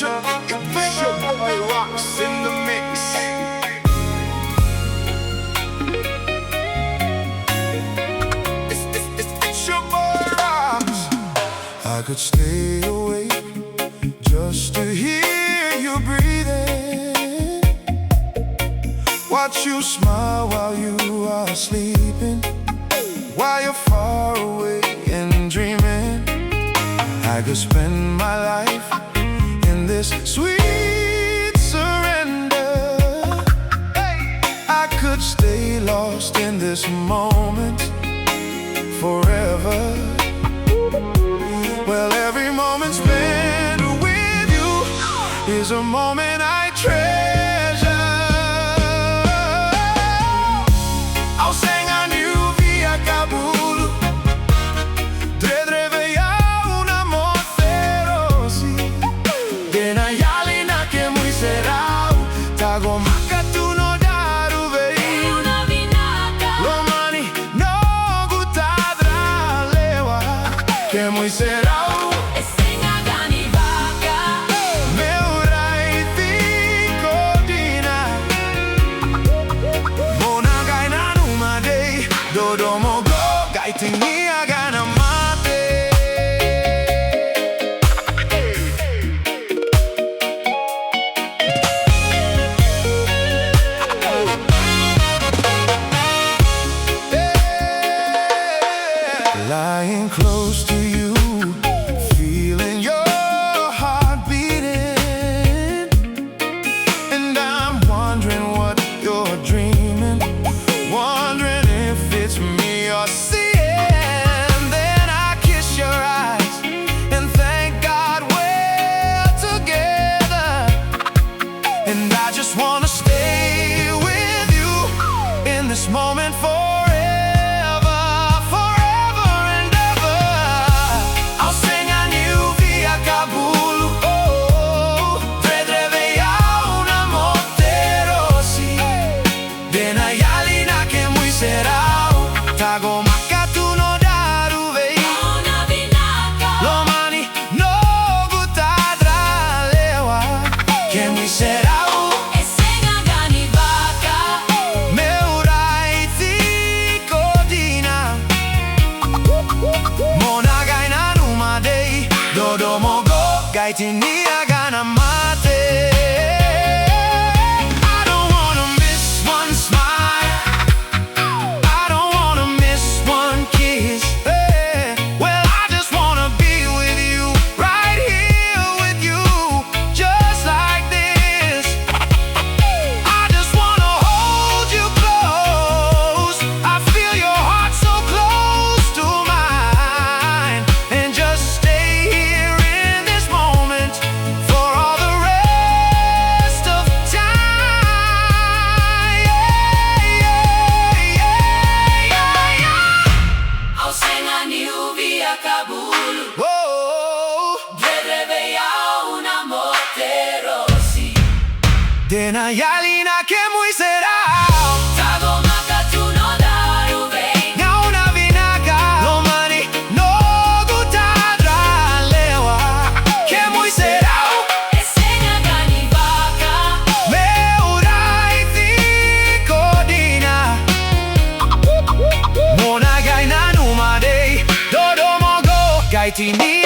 Your boy rocks in the mix. It's your boy rocks. I could stay awake just to hear you breathing, watch you smile while you are sleeping, while you're far away and dreaming. I could spend my life in this sweet surrender. I could stay lost in this moment forever. Well, every moment spent with you is a moment I treasure. I'll sing a new via Kabul. Tago makatuno daruvei una vinaka. Lomani no gutadra lewa. Que muy serau esenga gani baka. Meurai tiko dina. Mona gaina numade. Dodomo go gaitini agana mate. Lying close to you, feeling your heart beating, and I'm wondering what you're dreaming, wondering if it's me you're seeing. Then I kiss your eyes and thank God we're together, and I just wanna stay with you in this moment forever. Tago makatuno daruvei una vinaka. Lomani no gutadra lewa. Que muy serau esenga gani baka. Meurai tiko dina. Mona gaina numadei. Dodomo go gaitini agana mate. Dena yalina que muy serau. Tago makatuno daruvei nga una vinaka. Lomani no gutadra lewa. Que muy serau esenga gani baka. Meurai tiko dina. Mona gaina numadei. Dodomo go gaitini